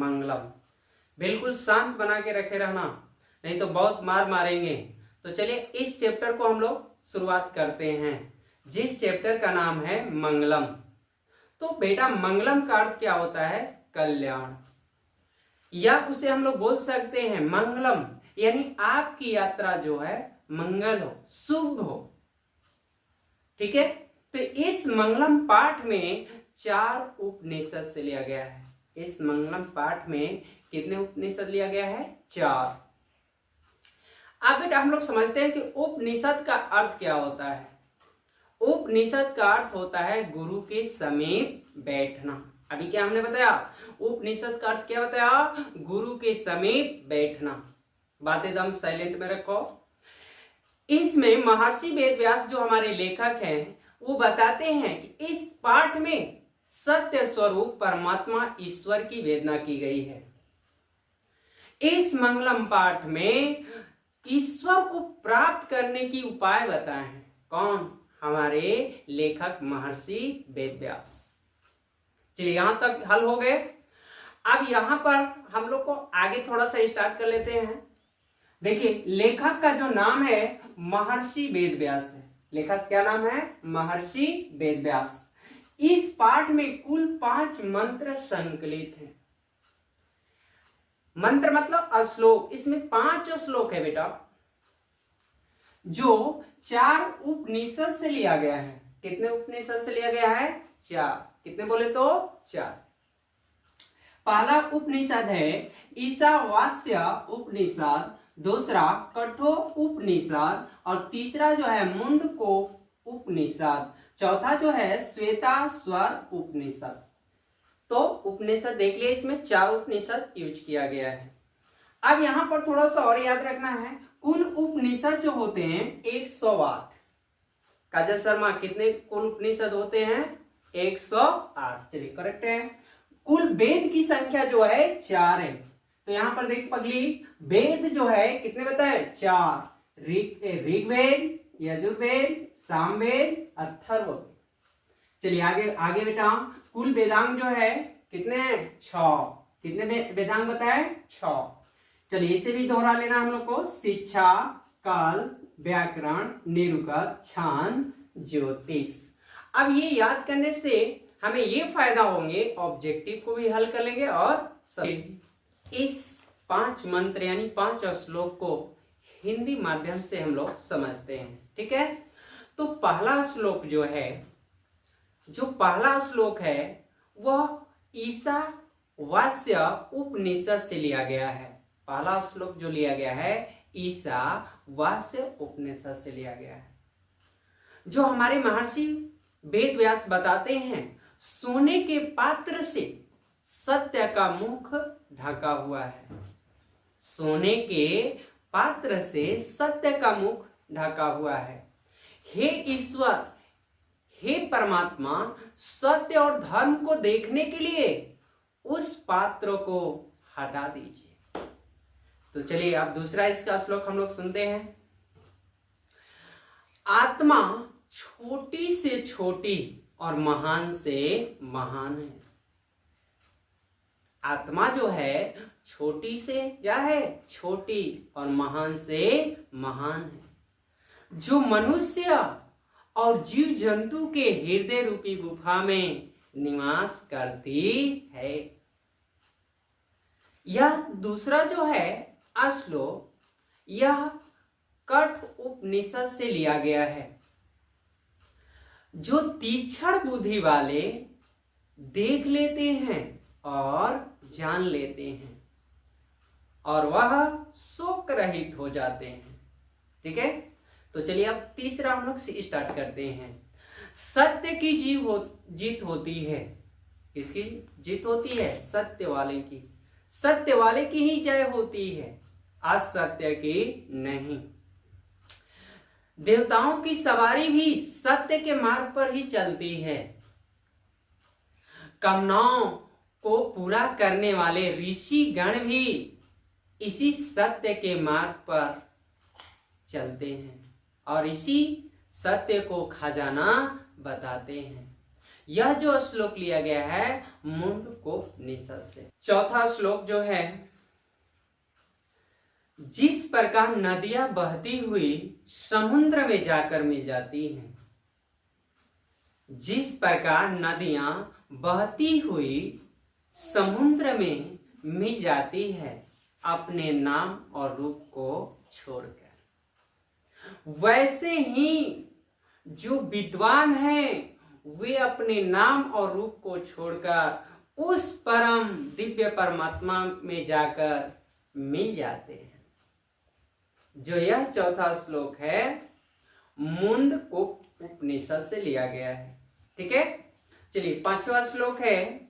मंगलम। बिल्कुल शांत बना के रखे रहना, नहीं तो बहुत मार मारेंगे। तो चलिए इस चैप्टर को हम लोग शुरुआत करते हैं, जिस चैप्टर का नाम है मंगलम। तो बेटा मंगलम का अर्थ क्या होता है? कल्याण, या उसे हम लोग बोल सकते हैं मंगलम, यानी आपकी यात्रा जो है मंगल हो, शुभ हो। ठीक है, तो इस मंगलम पाठ में 4 उपनिषद से लिया गया है। इस मंगलम पाठ में कितने उपनिषद लिया गया है? 4। अब बेटा हम लोग समझते हैं कि उपनिषद का अर्थ क्या होता है। उपनिषद का अर्थ होता है गुरु के समीप बैठना। अभी क्या हमने बताया? उपनिषद का अर्थ क्या बताया? गुरु के समीप बैठना। बात एकदम साइलेंट में रखो। इसमें महर्षि वेदव्यास जो हमारे लेखक हैं वो बताते हैं कि इस पाठ में सत्य स्वरूप परमात्मा ईश्वर की वेदना की गई है। इस मंगलम पाठ में ईश्वर को प्राप्त करने की उपाय बताए हैं। कौन? हमारे लेखक महर्षि वेदव्यास। चलिए यहां तक हल हो गए। अब यहां पर हम लोग को आगे थोड़ा सा स्टार्ट कर लेते हैं। देखिए लेखक का जो नाम है महर्षि वेदव्यास है। लेखक क्या नाम है? महर्षि वेदव्यास। इस पाठ में कुल 5 मंत्र संकलित हैं। मंत्र मतलब श्लोक। इसमें 5 श्लोक है बेटा, जो 4 उपनिषद से लिया गया है। कितने उपनिषद से लिया गया है? 4। कितने बोले तो? 4। पहला उपनिषद है ईशावास्य उपनिषद, दूसरा कठोर उपनिषद, और तीसरा जो है मुंडको उपनिषद, चौथा जो है श्वेताश्वर उपनिषद। तो उपनिषद देख लिए, इसमें 4 उपनिषद यूज किया गया है। अब यहां पर थोड़ा सा और याद रखना है, कुल उपनिषद जो होते हैं 108। काजल शर्मा कितने कुल उपनिषद होते हैं? 108। चलिए करेक्ट है। कुल वेद की संख्या जो है 4 है। तो यहां पर देख पगली, वेद जो है कितने बताए? 4। ऋग्वेद, यजुर्वेद, सामवेद, अथर्ववेद। चलिए आगे आगे बेटा, कुल वेदांग जो है कितने हैं? 6। कितने वेदांग बताए? 6। चलिए इसे भी दोहरा लेना हम लोग को। शिक्षा, काल, व्याकरण, निरुक्त, छांद, ज्योतिष। अब ये याद करने से हमें ये फायदा होंगे, ऑब्जेक्टिव को भी हल कर लेंगे और सभी। इस 5 मंत्र यानी 5 श्लोक को हिंदी माध्यम से हम लोग समझते हैं। ठीक है, तो पहला श्लोक जो है, जो पहला श्लोक है वह ईशावास्य उपनिषद से लिया गया है। पहला श्लोक जो लिया गया है ईशावास्य उपनिषद से लिया गया है। जो हमारे महर्षि वेदव्यास बताते हैं, सोने के पात्र से सत्य का मुख ढका हुआ है। सोने के पात्र से सत्य का मुख ढका हुआ है। हे ईश्वर, हे परमात्मा, सत्य और धर्म को देखने के लिए उस पात्र को हटा दीजिए। तो चलिए अब दूसरा इसका श्लोक हम लोग सुनते हैं। आत्मा छोटी से छोटी और महान से महान है। आत्मा जो है छोटी से क्या है? छोटी, और महान से महान है। जो मनुष्य और जीव जंतु के हृदय रूपी गुफा में निवास करती है। यह दूसरा जो है श्लोक, यह कठ उपनिषद से लिया गया है। जो तीक्ष्ण बुद्धि वाले देख लेते हैं और जान लेते हैं, और वह शोक रहित हो जाते हैं। ठीक है, तो चलिए अब तीसरा हम लोग से स्टार्ट करते हैं। सत्य की जीत होती है। किसकी जीत होती है? सत्य वाले की। सत्य वाले की ही जय होती है, असत्य की नहीं। देवताओं की सवारी भी सत्य के मार्ग पर ही चलती है। कामनाओं को पूरा करने वाले ऋषि गण भी इसी सत्य के मार्ग पर चलते हैं और इसी सत्य को खजाना बताते हैं। यह जो श्लोक लिया गया है मुंडकोपनिषद से। चौथा श्लोक जो है, जिस प्रकार नदियां बहती हुई समुद्र में जाकर मिल जाती हैं, जिस प्रकार नदियां बहती हुई समुद्र में मिल जाती है अपने नाम और रूप को छोड़कर, वैसे ही जो विद्वान हैं वे अपने नाम और रूप को छोड़कर उस परम दिव्य परमात्मा में जाकर मिल जाते हैं। जो यह चौथा श्लोक है मुंडकोपनिषद से लिया गया है। ठीक है, चलिए पांचवा श्लोक है,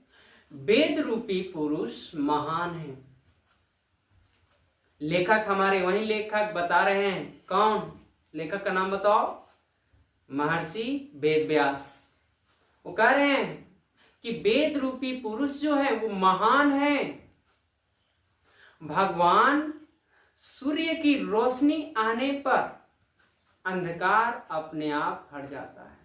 वेद रूपी पुरुष महान है। लेखक हमारे वही लेखक बता रहे हैं, कौन लेखक का नाम बताओ? महर्षि वेदव्यास। वो कह रहे हैं कि वेद रूपी पुरुष जो है वो महान है। भगवान सूर्य की रोशनी आने पर अंधकार अपने आप हट जाता है।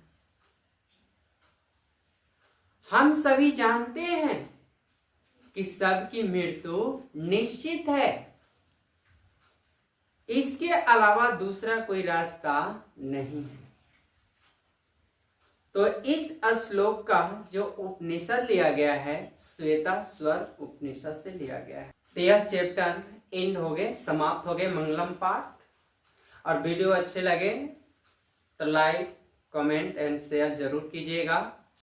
हम सभी जानते हैं कि सबकी मृत्यु निश्चित है, इसके अलावा दूसरा कोई रास्ता नहीं है। तो इस श्लोक का जो उपनिषद लिया गया है श्वेताश्वर उपनिषद से लिया गया है। तो यह चैप्टर एंड हो गए, समाप्त हो गए मंगलम पाठ। और वीडियो अच्छे लगे तो लाइक, कमेंट एंड शेयर जरूर कीजिएगा।